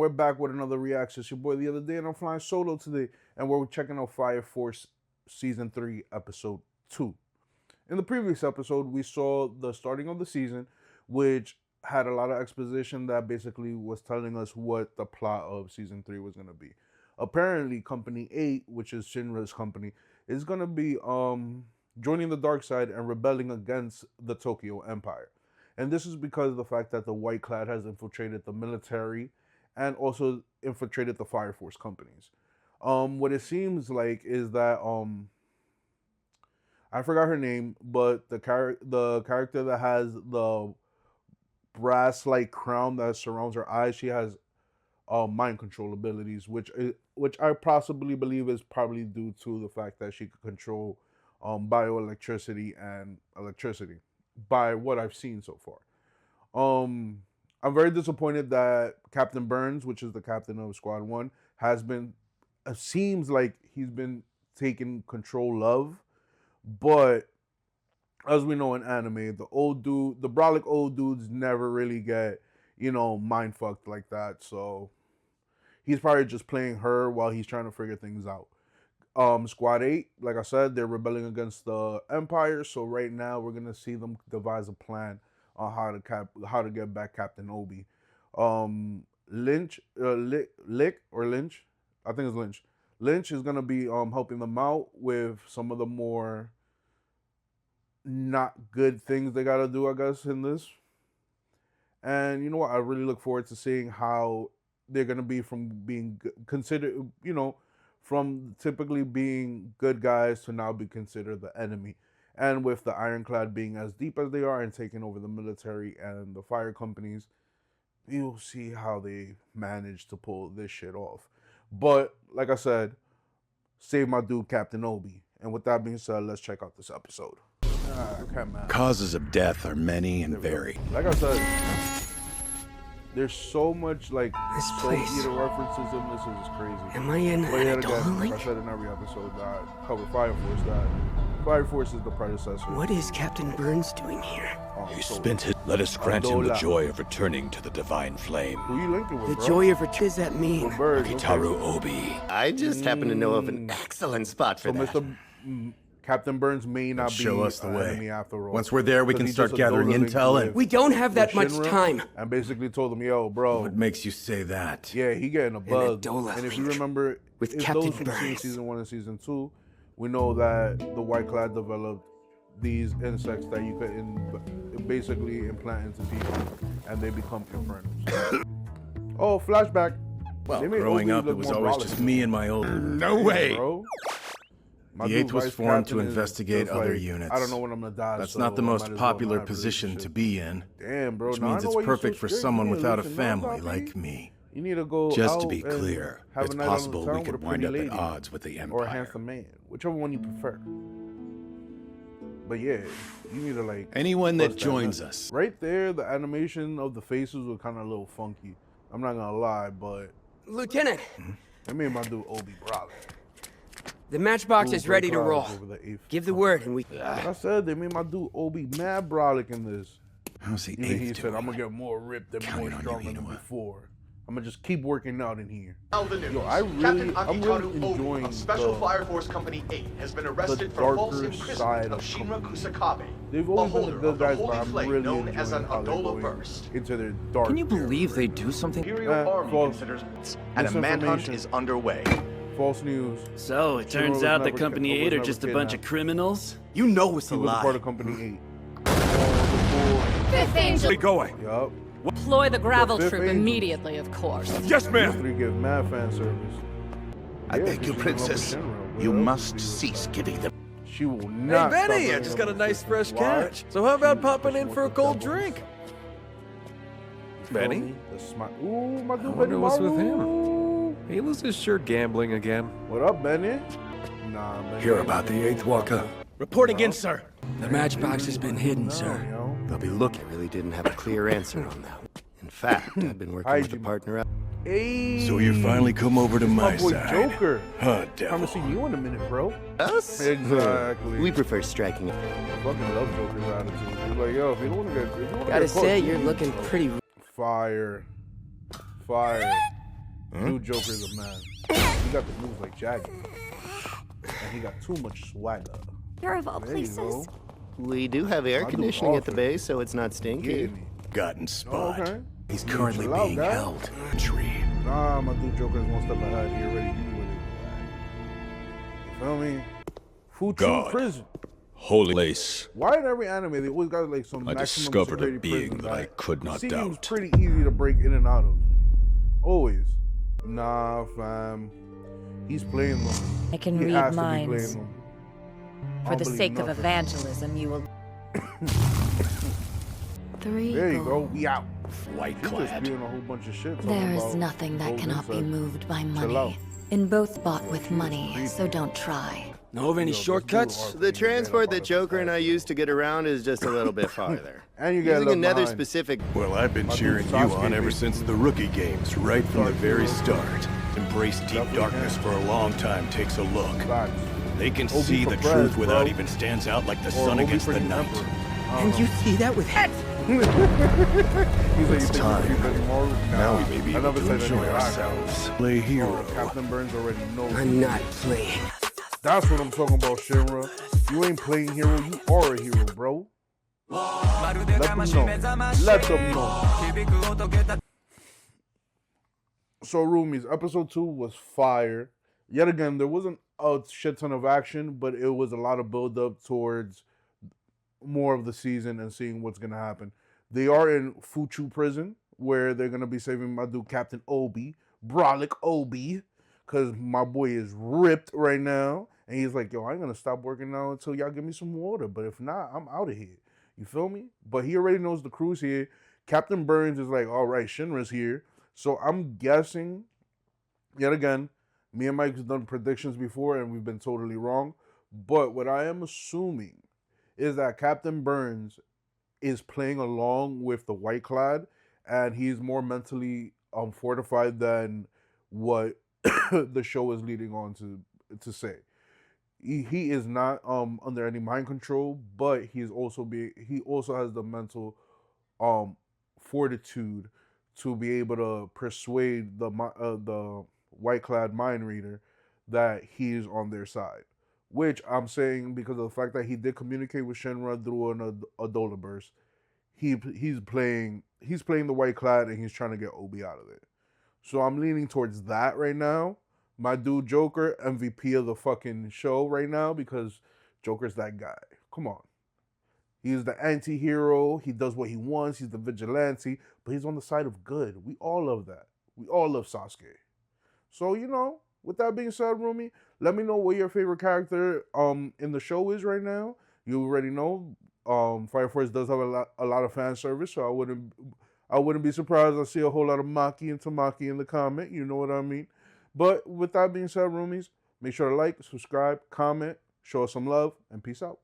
we're back with another reaction. It's your boy The Other Day, and I'm flying solo today, and we're checking out Fire Force Season 3, Episode 2. In the previous episode, we saw the starting of the season, which had a lot of exposition that basically was telling us what the plot of Season 3 was going to be. Apparently, Company 8, which is Shinra's company, is going to be joining the dark side and rebelling against the Tokyo Empire. And this is because of the fact that the White Clad has infiltrated the military and also infiltrated the Fire Force companies. What it seems like is that I forgot her name, but the character that has the brass-like crown that surrounds her eyes, she has mind control abilities, which I possibly believe is probably due to the fact that she could control bioelectricity and electricity, by what I've seen so far. I'm very disappointed that Captain Burns, which is the captain of Squad 1, has been, seems like he's been taking control of, but as we know in anime, the brolic old dudes never really get, mind fucked like that, so he's probably just playing her while he's trying to figure things out. Squad 8, like I said, they're rebelling against the Empire, so right now we're gonna see them devise a plan on how to get back Captain Obi. Lynch, Lynch, I think it's Lynch. Lynch is gonna be helping them out with some of the more not good things they gotta do, I guess, in this. And you know what? I really look forward to seeing how they're gonna be from being considered, from typically being good guys to now be considered the enemy. And with the Ironclad being as deep as they are and taking over the military and the fire companies, you'll see how they manage to pull this shit off. But, like I said, save my dude Captain Obi. And with that being said, let's check out this episode. Causes of death are many and varied. Like I said, there's so much this Soviet place. references in this is crazy. Am I in But yet Adolla again, like Link? I said in every episode that I cover Fire Force, that Fire Force is the predecessor. What is Captain Burns doing here? He spent his... Let us grant him the Adolla. joy of returning to the divine flame. Who you linking with, The bro? joy of what does that mean? With birds, okay. Kitaru Obi. I just happen to know of an excellent spot for So that. Captain Burns may not be Show us the an way. enemy after all. Once we're there, we can Because he start just gathering Adolla linked intel and... with- We don't have that with much Shinra time. And basically told him, yo, bro. What makes you say that? Yeah, he getting a bug. Adolla And if you link remember, with if Captain those who've seen Burns. Season 1 and Season 2, we know that the White Clad developed these insects that you could basically implant into people, and they become infernals. Oh, flashback. Well, They made growing Obi up, it look was more always brolic. just me and my old... No Yeah, way! bro. My The dude, 8th was Vice formed to Captain, is investigate just other like, units. I don't know when I'm gonna die. That's so not the I most might as well popular not have position this to shit. be in. Damn, bro. Which now I means know it's why you so perfect for strict. someone You need to without a loosen up, family Poppy. like me. You need to go Just out to be and clear, have it's a night out in possible town we with a could wind pretty up at lady odds with the or a Empire. handsome man, whichever one you prefer. But yeah, you need to Anyone that bust joins nut. us. Right there, the animation of the faces were kind of a little funky. I'm not gonna lie, but Lieutenant, they made my dude Obi brolic. the matchbox Blue is ready to clouds roll. over the 8th. Give the word and we... Like I said, they made my dude Obi mad brolic in this. How's the Even 8th he said, doing? I'm gonna get more ripped and Counting more on you, stronger than Inoue. before. I'm gonna just keep working out in here. Now the news. Yo, I'm really enjoying of Special the- Fire Force Company 8 has been arrested the for false darker imprisonment side of of Shinra companies. Kusakabe, They've the always been the holder good of the guys, but holy I'm flame really known as an enjoying how they're Adolla going burst. into their dark. Can you believe they territory. do something? Imperial Army false considers and a manhunt misinformation. is underway. False news. So, it Shinra turns was out that never Company was 8 are never just a bunch of kidnapped. criminals? You know it's a He was a part lie. of Company 8. Fifth Angel. going? Yup. Deploy the gravel Fifth troop Angel. immediately, of course. Yes, These three give mad fan service. I Yeah, beg she you, was Princess. over Shinra. You What else must did she do? cease giving them. She will not. Hey, Benny, stop I bringing just up got a the nice sisters. fresh Why? catch. So how about She popping pushing in with for a the cold devils. drink? You feel Benny? me? The Ooh, my dude, I wonder Benny what's with him. Maru. He loses shirt gambling again. What up, Benny? Nah, Benny. Hear about the 8th Walker? Reporting in, sir. The matchbox has been hidden, sir. Yo. They'll be looking. I really didn't have a clear answer on that. In fact, I've been working with a Hygiene. partner out. Hey. So you finally come over to my my boy side. Joker. Huh, I haven't seen devil. you in a minute, bro. Us? Exactly. We prefer striking. I fucking love Joker's attitude. He's like, yo, if you don't want to get, if you want to Gotta get caught, say, you you're need looking to. pretty... Fire. Fire. New Joker's a man. He got the moves like Jagger. And he got too much swagger. You're of all There you places. go. We do have air I do conditioning at the offer. base, so it's not stinky. Getting me. Gotten spot. Okay. He's You currently chill out, being guy. held. Tree. Nah, my dude Joker's one step ahead. He already knew what it was. Feel me? Fuchu God. prison. Holy lace. Why in every anime they always got like some I maximum discovered a security being prison that I could not seems doubt. pretty easy to break in and out of. Always. Nah, fam. He's playing them. I can He read has to be minds. playing them. I For don't the believe sake of nothing. evangelism, you will. 3 There you go. gold. We out. White She's just clad. spewing a whole bunch of shit. talking There is about nothing that gold cannot be inside. moved by Chill out. money. And both bought with she's money, creepy. so don't try. Know of any Yo, this shortcuts? dude The RP, transport man, that Joker and I used to get around is just a little bit farther. And you get Using left another behind. specific. Well, I've been My cheering dude you Sasuke, on ever baby. since the rookie games, right from the very start. Embrace deep Definitely darkness can. for a long time takes a look. Facts. They can OB see for the Prez, truth without bro. even stands out like the Or sun OB against for the the night. Emperor. And you see that with head? He's like, you It's think time. you better more? Now we may be I able never to said enjoy anything. ourselves. Play hero. Captain Burns already knows. I'm not playing. That's what I'm talking about, Shinra. You ain't playing hero, you are a hero, bro. Let them know. Let them know. So, Roomies, episode 2 was fire. Yet again, there wasn't a shit ton of action, but it was a lot of build up towards more of the season and seeing what's gonna happen. They are in Fuchu prison, where they're gonna be saving my dude Captain Obi, Brolic Obi, because my boy is ripped right now. And he's like, yo, I ain't gonna stop working now until y'all give me some water. But if not, I'm out of here. You feel me? But he already knows the crew's here. Captain Burns is like, all right, Shinra's here. So I'm guessing, yet again, me and Mike's done predictions before and we've been totally wrong. But what I am assuming is that Captain Burns is playing along with the White Clad and he's more mentally fortified than what the show is leading on to say. He is not under any mind control, but he also has the mental fortitude to be able to persuade the White Clad mind reader that he's on their side. Which I'm saying because of the fact that he did communicate with Shinra through an Adolla burst. He's playing the White Clad and he's trying to get Obi out of there. So I'm leaning towards that right now. My dude Joker, MVP of the fucking show right now because Joker's that guy. Come on. He's the anti-hero. He does what he wants. He's the vigilante. But he's on the side of good. We all love that. We all love Sasuke. So, with that being said, Rumi, let me know what your favorite character in the show is right now. You already know Fire Force does have a lot of fan service, so I wouldn't be surprised I see a whole lot of Maki and Tamaki in the comment. You know what I mean? But with that being said, Roomies, make sure to like, subscribe, comment, show us some love, and peace out.